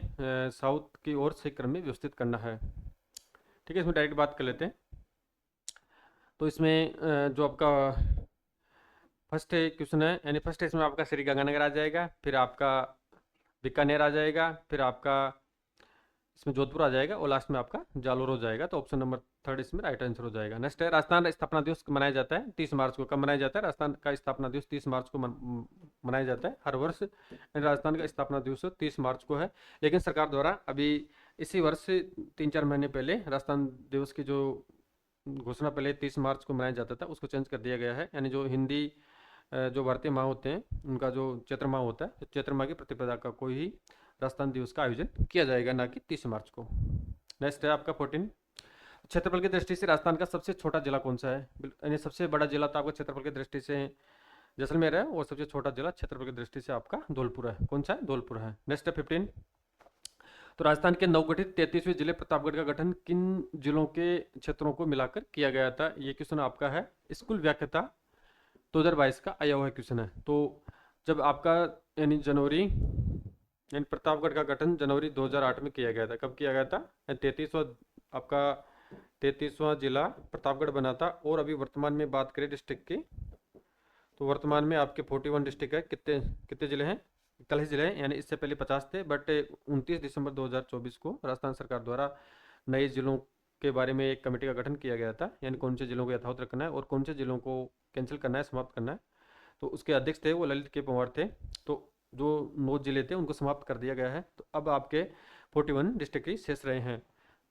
साउथ की ओर सही क्रम में व्यवस्थित करना है। ठीक है, इसमें डायरेक्ट बात कर लेते हैं। तो इसमें जो आपका फर्स्ट क्वेश्चन है, यानी फर्स्ट इसमें आपका श्री गंगानगर आ जाएगा, फिर आपका बीकानेर आ जाएगा, फिर आपका इसमें जोधपुर आ जाएगा और लास्ट में आपका जालोर हो जाएगा। तो ऑप्शन नंबर 3 इसमें राइट आंसर हो जाएगा। नेक्स्ट है राजस्थान स्थापना दिवस मनाया जाता है 30 मार्च को। कब मनाया जाता है? राजस्थान का स्थापना दिवस 30 मार्च को मनाया जाता है हर वर्ष। राजस्थान का स्थापना दिवस 30 मार्च को है। लेकिन सरकार द्वारा अभी इसी वर्ष 3-4 महीने पहले राजस्थान दिवस की जो घोषणा पहले 30 मार्च को मनाया जाता था, उसको चेंज कर दिया गया है। यानी जो हिंदी जो भारतीय माह होते हैं उनका जो चैत्र माह होता है, तो चैत्र माह की प्रतिपदा का कोई ही राजस्थान दिवस का आयोजन किया जाएगा, ना कि 30 मार्च को। नेक्स्ट है आपका 14, क्षेत्रफल की दृष्टि से राजस्थान का सबसे छोटा जिला कौन सा है? यानी सबसे बड़ा जिला तो आपका क्षेत्रफल की दृष्टि से जैसलमेर है, और सबसे छोटा जिला क्षेत्रफल की दृष्टि से आपका धौलपुर है। कौन सा है? धौलपुर है। नेक्स्ट है 15, तो राजस्थान के नवगठित 33वें जिले प्रतापगढ़ का गठन किन जिलों के क्षेत्रों को मिलाकर किया गया था? ये क्वेश्चन आपका है स्कूल व्याख्याता 2022 का आया हुआ क्वेश्चन है। तो जब आपका यानी जनवरी, यानी प्रतापगढ़ का गठन जनवरी 2008 में किया गया था। कब किया गया था? 33वां आपका 33वां जिला प्रतापगढ़ बना था। और अभी वर्तमान में बात करें डिस्ट्रिक्ट की, तो वर्तमान में आपके 41 डिस्ट्रिक्ट है। कितने कितने जिले हैं? 41 जिले हैं, यानी इससे पहले 50 थे, बट 29 दिसंबर 2024 को राजस्थान सरकार द्वारा नए जिलों के बारे में एक कमेटी का गठन किया गया था, यानी कौन से जिलों को यथावत रखना है और कौन से जिलों को कैंसिल करना है, समाप्त करना है। तो उसके अध्यक्ष थे वो ललित के पंवार थे। तो जो 9 जिले थे उनको समाप्त कर दिया गया है। तो अब आपके 41 डिस्ट्रिक्ट ही शेष रहे हैं।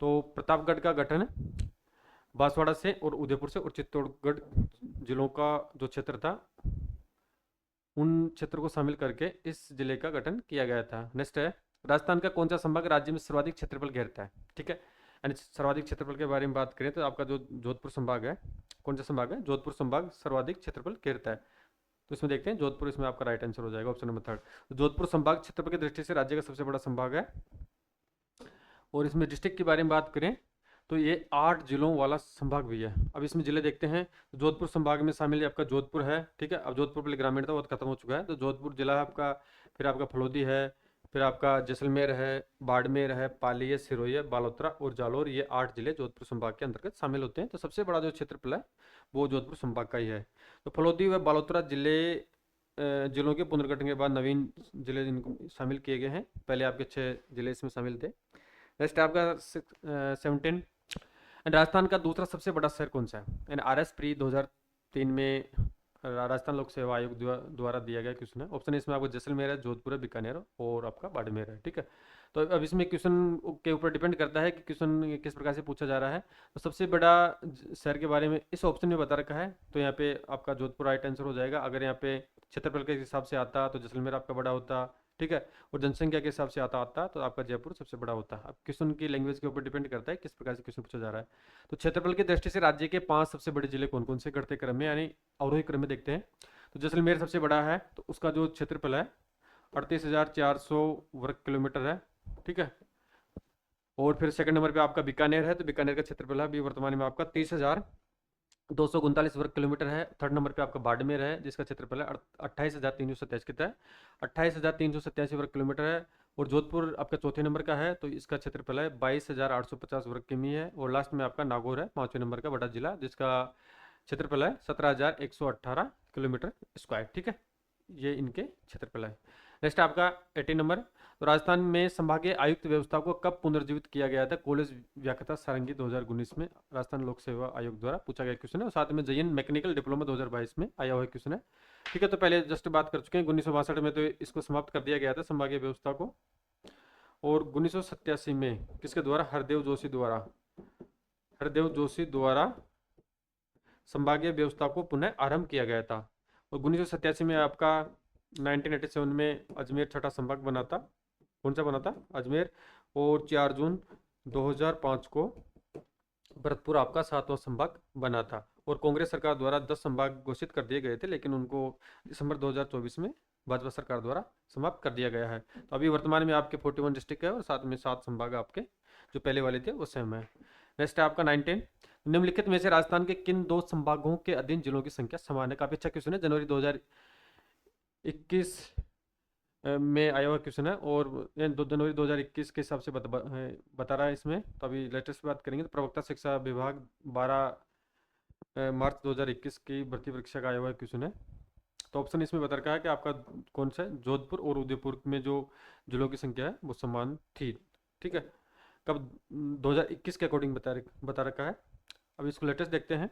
तो प्रतापगढ़ का गठन बांसवाड़ा से और उदयपुर से और चित्तौड़गढ़ जिलों का जो क्षेत्र था उन क्षेत्र को शामिल करके इस जिले का गठन किया गया था। नेक्स्ट है, राजस्थान का कौन सा संभाग राज्य में सर्वाधिक क्षेत्रफल घेरता है? ठीक है, यानी सर्वाधिक क्षेत्रफल के बारे में बात करें तो आपका जो जोधपुर संभाग है, कौन सा संभाग है? जोधपुर संभाग सर्वाधिक क्षेत्रफल घेरता है। तो इसमें देखते हैं जोधपुर, इसमें आपका राइट आंसर हो जाएगा, ऑप्शन नंबर 3। तो जोधपुर संभाग क्षेत्रफल की दृष्टि से राज्य का सबसे बड़ा संभाग है। और इसमें डिस्ट्रिक्ट के बारे में बात करें तो ये 8 जिलों वाला संभाग भी है। अब इसमें जिले देखते हैं। जोधपुर संभाग में शामिल आपका जोधपुर है। ठीक है, अब जोधपुर पहले ग्रामीण था, वो तो खत्म हो चुका है, तो जोधपुर जिला है आपका। फिर आपका फलोदी है, फिर आपका जैसलमेर है, बाड़मेर है, पाली है, सिरोही है, बालोतरा और जालोर, ये 8 जिले जोधपुर संभाग के अंतर्गत शामिल होते हैं। तो सबसे बड़ा जो क्षेत्रफल है वो जोधपुर संभाग का ही है। तो फलोदी व बालोतरा जिलों के पुनर्गठन के बाद नवीन जिले इनको शामिल किए गए हैं। पहले आपके 6 जिले इसमें शामिल थे। नेक्स्ट आपका 17, राजस्थान का दूसरा सबसे बड़ा शहर कौन सा है? यानी RS प्री 2003 में राजस्थान लोक सेवा आयोग द्वारा दिया गया क्वेश्चन है। ऑप्शन इसमें आपको जैसलमेर है, जोधपुर है, बीकानेर और आपका बाड़मेर है। ठीक है, तो अब इसमें क्वेश्चन के ऊपर डिपेंड करता है कि क्वेश्चन किस प्रकार से पूछा जा रहा है। तो सबसे बड़ा शहर के बारे में इस ऑप्शन में बता रखा है, तो यहाँ पे आपका जोधपुर राइट आंसर हो जाएगा। अगर यहाँ पे क्षेत्रफल के हिसाब से आता तो जैसलमेर आपका बड़ा होता। ठीक है, और जनसंख्या के हिसाब से आता तो आपका जयपुर सबसे बड़ा होता। अब क्वेश्चन की लैंग्वेज के ऊपर डिपेंड करता है किस प्रकार से क्वेश्चन पूछा जा रहा है। तो क्षेत्रफल की दृष्टि से राज्य के 5 सबसे बड़े जिले कौन कौन से घटते क्रम में, यानी अवरोही क्रम में देखते हैं। तो जैसलमेर सबसे बड़ा है, तो उसका जो क्षेत्रफल है 38,400 वर्ग किलोमीटर है। ठीक है, और फिर सेकंड नंबर पे आपका बीकानेर है, तो बीकानेर का क्षेत्रफल है अभी वर्तमान में आपका 30,239 वर्ग किलोमीटर है। थर्ड नंबर पे आपका बाड़मेर है, जिसका क्षेत्रफल है 28,327, कितना है? 28,387 वर्ग किलोमीटर है। और जोधपुर आपका चौथे नंबर का है, तो इसका क्षेत्रफल है 22,850 वर्ग किमी है। और लास्ट में आपका नागौर है 5वें नंबर का बड़ा जिला, जिसका क्षेत्रफल है 17,118 किलोमीटर स्क्वायर। ठीक है, ये इनके क्षेत्रफल है। नेक्स्ट आपका 18 नंबर, तो राजस्थान में संभागीय आयुक्त व्यवस्था को कब पुनर्जीवित किया गया था? कॉलेज व्याख्याता सारंगी 2019 में राजस्थान लोक सेवा आयोग द्वारा पूछा गया क्वेश्चन है। और साथ में जयन मैकेनिकल डिप्लोमा 2022 में आया हुआ क्वेश्चन है। ठीक है, तो पहले जस्ट बात कर चुके हैं 1962 में, तो इसको समाप्त कर दिया गया था संभागीय व्यवस्था को। और 1987 में किसके द्वारा? हरदेव जोशी द्वारा संभागीय व्यवस्था को पुनः आरंभ किया गया था। और 1987 में आपका 1987 में अजमेर छठा संभाग बना था। कौन सा बना था? अजमेर। और 4 जून 2005 को भरतपुर आपका 7वां संभाग बना था। और कांग्रेस सरकार द्वारा 10 संभाग घोषित कर दिए गए थे, लेकिन उनको दिसंबर 2024 में भाजपा सरकार द्वारा समाप्त कर दिया गया है। तो अभी वर्तमान में आपके 41 डिस्ट्रिक्ट है और साथ में 7 संभाग आपके जो पहले वाले थे वो सेम है। नेक्स्ट है आपका 19, निम्नलिखित में से राजस्थान के किन 2 संभागों के अधीन जिलों की संख्या समान है? काफी अच्छा क्वेश्चन है, जनवरी 2021 में आया हुआ क्वेश्चन है। और 2 जनवरी 2021 के हिसाब से बता रहा है इसमें। तो अभी लेटेस्ट बात करेंगे तो प्रवक्ता शिक्षा विभाग 12 मार्च 2021 की भर्ती परीक्षा का आया हुआ क्वेश्चन है। तो ऑप्शन इसमें बता रखा है कि आपका कौन सा है? जोधपुर और उदयपुर में जो जिलों की संख्या है वो समान थी। ठीक है, कब? 2021 के अकॉर्डिंग बता रखा है। अब इसको लेटेस्ट देखते हैं।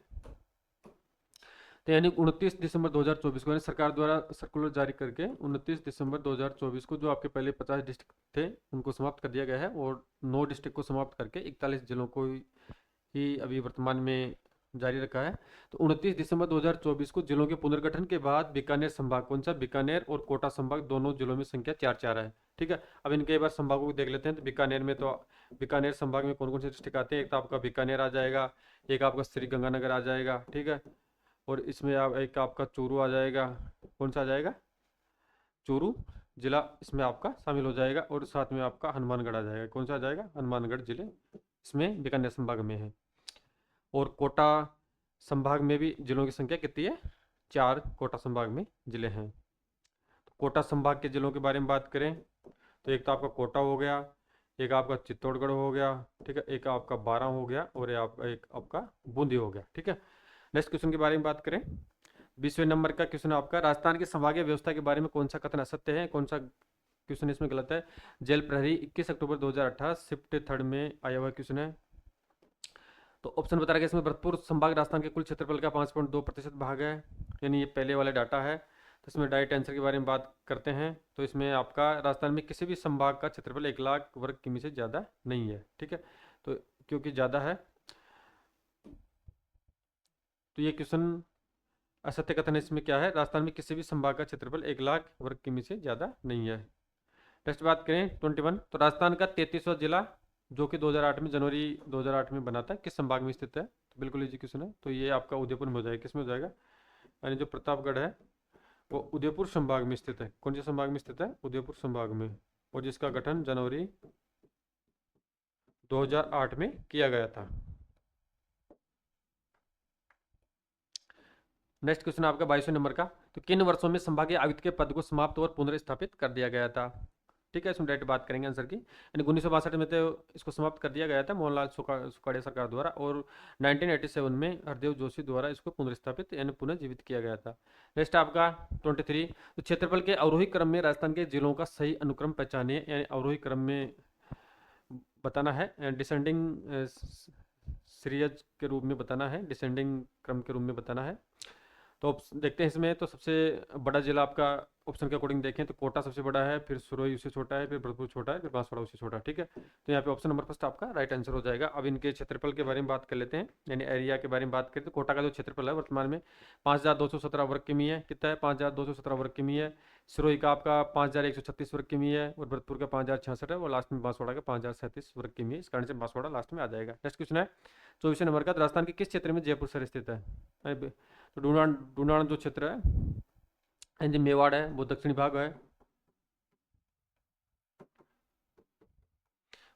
तो यानी 29 दिसंबर 2024 को, यानी सरकार द्वारा सर्कुलर जारी करके 29 दिसंबर 2024 को जो आपके पहले 50 डिस्ट्रिक्ट थे उनको समाप्त कर दिया गया है। और 9 डिस्ट्रिक्ट को समाप्त करके 41 जिलों को ही अभी वर्तमान में जारी रखा है। तो 29 दिसंबर 2024 को जिलों के पुनर्गठन के बाद बीकानेर संभाग, कौन सा, बीकानेर और कोटा संभाग, दोनों जिलों में संख्या 4-4 है। ठीक है, अब इनके एक बार संभागों को देख लेते हैं। तो बीकानेर में, तो बीकानेर संभाग में कौन कौन से डिस्ट्रिक्ट आते हैं? एक तो आपका बीकानेर आ जाएगा, एक आपका श्री गंगानगर आ जाएगा, ठीक है, और इसमें आप एक आपका चूरू आ जाएगा। कौन सा आ जाएगा? चूरू जिला इसमें आपका शामिल हो जाएगा, और साथ में आपका हनुमानगढ़ आ जाएगा। कौन सा आ जाएगा? हनुमानगढ़ जिले इसमें बीकानेर संभाग में है। और कोटा संभाग में भी जिलों की संख्या कितनी है? 4 कोटा संभाग में जिले हैं। तो कोटा संभाग के जिलों के बारे में बात करें तो एक तो आपका कोटा हो गया, एक आपका चित्तौड़गढ़ हो गया, ठीक है, एक आपका बारां हो गया, और एक आपका बूंदी हो गया। ठीक है, नेक्स्ट क्वेश्चन के बारे में बात करें। 20वें नंबर का क्वेश्चन आपका, राजस्थान की संभागीय व्यवस्था के बारे में कौन सा कथन असत्य है? कौन सा क्वेश्चन इसमें गलत है? जेल प्रहरी 21 अक्टूबर 2018 शिफ्ट 3 में आया हुआ क्वेश्चन है। तो ऑप्शन बता रहा है इसमें भरतपुर संभाग राजस्थान के कुल क्षेत्रफल का 5.2% भाग है, यानी ये पहले वाला डाटा है। तो इसमें डायरेक्ट आंसर के बारे में बात करते हैं। तो इसमें आपका राजस्थान में किसी भी संभाग का क्षेत्रफल 1 लाख वर्ग किमी से ज़्यादा नहीं है। ठीक है, तो क्योंकि ज़्यादा है तो ये क्वेश्चन असत्य कथन इसमें क्या है? राजस्थान में किसी भी संभाग का क्षेत्रफल 1 लाख वर्ग किमी से ज़्यादा नहीं है। नेक्स्ट बात करें 21, तो राजस्थान का 33वां जिला जो कि 2008 में, जनवरी 2008 में बना था, किस संभाग में स्थित है? तो बिल्कुल इजी क्वेश्चन है। तो ये आपका उदयपुर में हो जाएगा। किस में हो जाएगा? यानी जो प्रतापगढ़ है वो उदयपुर संभाग में स्थित है। कौन से संभाग में स्थित है? उदयपुर संभाग में, और जिसका गठन जनवरी 2008 में किया गया था। नेक्स्ट क्वेश्चन आपका 22वें नंबर का, तो किन वर्षों में संभागीय आयुक्त के पद को समाप्त और पुनर्स्थापित कर दिया गया था? ठीक है, इसमें डायरेक्ट बात करेंगे आंसर की। यानी 1962 में तो इसको समाप्त कर दिया गया था मोहनलाल सुखाड़िया सरकार द्वारा, और 1987 में हरदेव जोशी द्वारा इसको पुनर्स्थापित यानी पुनः जीवित किया गया था। नेक्स्ट आपका 23, तो क्षेत्रफल के अवरोही क्रम में राजस्थान के जिलों का सही अनुक्रम पहचानिए, यानी अवरोही क्रम में बताना है, डिसेंडिंग सीरीज के रूप में बताना है, डिसेंडिंग क्रम के रूप में बताना है। तो देखते हैं इसमें, तो सबसे बड़ा जिला आपका ऑप्शन के अकॉर्डिंग देखें तो कोटा सबसे बड़ा है, फिर सुरोई उससे छोटा है, फिर भरतपुर छोटा है, फिर बांसवाड़ा उससे छोटा है। ठीक है, तो यहाँ पे ऑप्शन नंबर फर्स्ट आपका राइट आंसर हो जाएगा। अब इनके क्षेत्रफल के बारे में बात कर लेते हैं, यानी एरिया के बारे में बात करें तो कोटा का जो क्षेत्रफल है वर्तमान में 5217 वर्ग किमी है। कितना है? 5217 वर्ग किमी है। सिरोही का आपका 5136 वर्ग किमी है, और भरतपुर का 5066 है, और लास्ट में बांसवाड़ा का 5037 वर्ग किमी है। इस कारण से बांसवाड़ा लास्ट में आ जाएगा। नेक्स्ट क्वेश्चन है 24वें नंबर का, राजस्थान के किस क्षेत्र में जयपुर शहर स्थित है? तो डूनान जो क्षेत्र है, जो मेवाड़ है, वो दक्षिणी भाग है,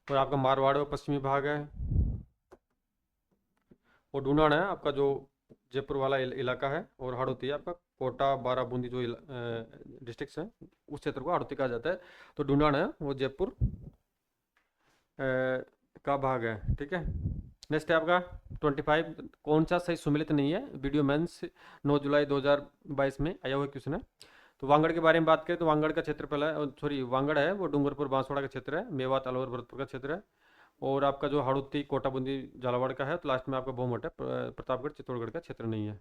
और आपका मारवाड़ वो पश्चिमी भाग है, और डूनान है आपका जो जयपुर वाला इलाका है, और हाड़ौती है आपका कोटा बारा बूंदी जो डिस्ट्रिक्ट है उस क्षेत्र को हाड़ौती कहा जाता है। तो डूनान है वो जयपुर का भाग है। ठीक है, नेक्स्ट है आपका 25, कौन सा सही सुमिलित नहीं है? वीडियो मेंस 9 जुलाई 2022 में आया हुआ क्वेश्चन है। तो वांगड़ के बारे में बात करें तो वांगड़ का क्षेत्रफल है, सॉरी वांगड़ है वो डूंगरपुर बांसवाड़ा का क्षेत्र है, मेवात अलवर भरतपुर का क्षेत्र है, और आपका जो हाड़ौती कोटा बूंदी झालावाड़ का है। तो लास्ट में आपका बहुमत है, प्रतापगढ़ चित्तौड़गढ़ का क्षेत्र नहीं है।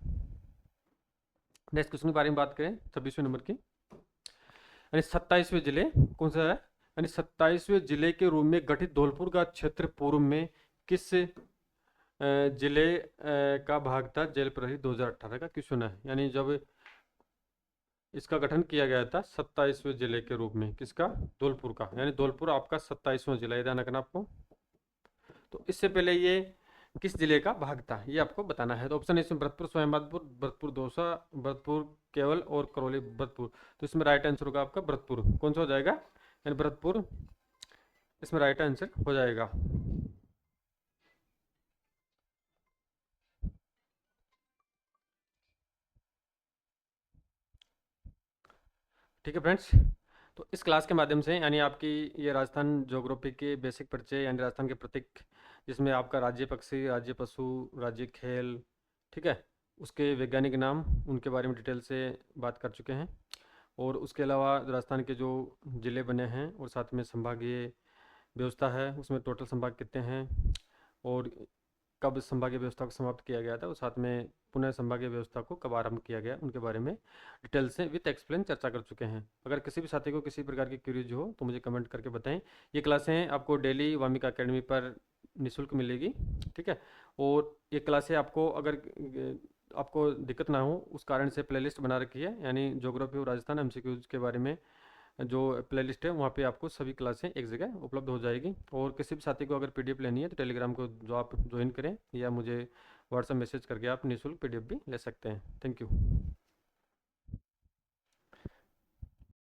नेक्स्ट क्वेश्चन के बारे में बात करें 26वें नंबर की, यानी 27वें जिले कौन सा है? यानी 27वें जिले के रूप में गठित धौलपुर का क्षेत्र पूर्व में किस जिले का भाग था? जेल प्रहरी 2018 का क्वेश्चन है। यानी जब इसका गठन किया गया था 27वें जिले के रूप में, किसका? धौलपुर का, यानी धौलपुर आपका 27वां जिला है, ध्यान रखना आपको। तो इससे पहले ये किस जिले का भाग था ये आपको बताना है। तो ऑप्शन इसमें भरतपुर, स्वयंभरतपुर, भरतपुर दौसा, भरतपुर केवल, और करौली भरतपुर। तो इसमें राइट आंसर होगा आपका भरतपुर। कौन सा हो जाएगा? यानी भरतपुर इसमें राइट आंसर हो जाएगा। ठीक है फ्रेंड्स, तो इस क्लास के माध्यम से यानी आपकी ये राजस्थान ज्योग्राफी के बेसिक परिचय, यानी राजस्थान के प्रतीक, जिसमें आपका राज्य पक्षी, राज्य पशु, राज्य खेल, ठीक है, उसके वैज्ञानिक नाम, उनके बारे में डिटेल से बात कर चुके हैं। और उसके अलावा राजस्थान के जो ज़िले बने हैं और साथ में संभागीय व्यवस्था है, उसमें टोटल संभाग कितने हैं, और कब संभागीय व्यवस्था को समाप्त किया गया था, और साथ में पुनः संभागीय व्यवस्था को कब आरंभ किया गया, उनके बारे में डिटेल से विथ एक्सप्लेन चर्चा कर चुके हैं। अगर किसी भी साथी को किसी प्रकार की क्यूरीज हो तो मुझे कमेंट करके बताएं। ये क्लासें आपको डेली वामिका अकेडमी पर निःशुल्क मिलेगी। ठीक है। और ये क्लासें आपको अगर आपको दिक्कत ना हो उस कारण से प्लेलिस्ट बना रखी है, यानी ज्योग्राफी और राजस्थान एमसीक्यूज के बारे में जो प्लेलिस्ट है वहाँ पे आपको सभी क्लासें एक जगह उपलब्ध हो जाएगी। और किसी भी साथी को अगर पीडीएफ लेनी है तो टेलीग्राम को जो आप ज्वाइन करें या मुझे व्हाट्सएप मैसेज करके आप निःशुल्क पीडीएफ भी ले सकते हैं। Thank you.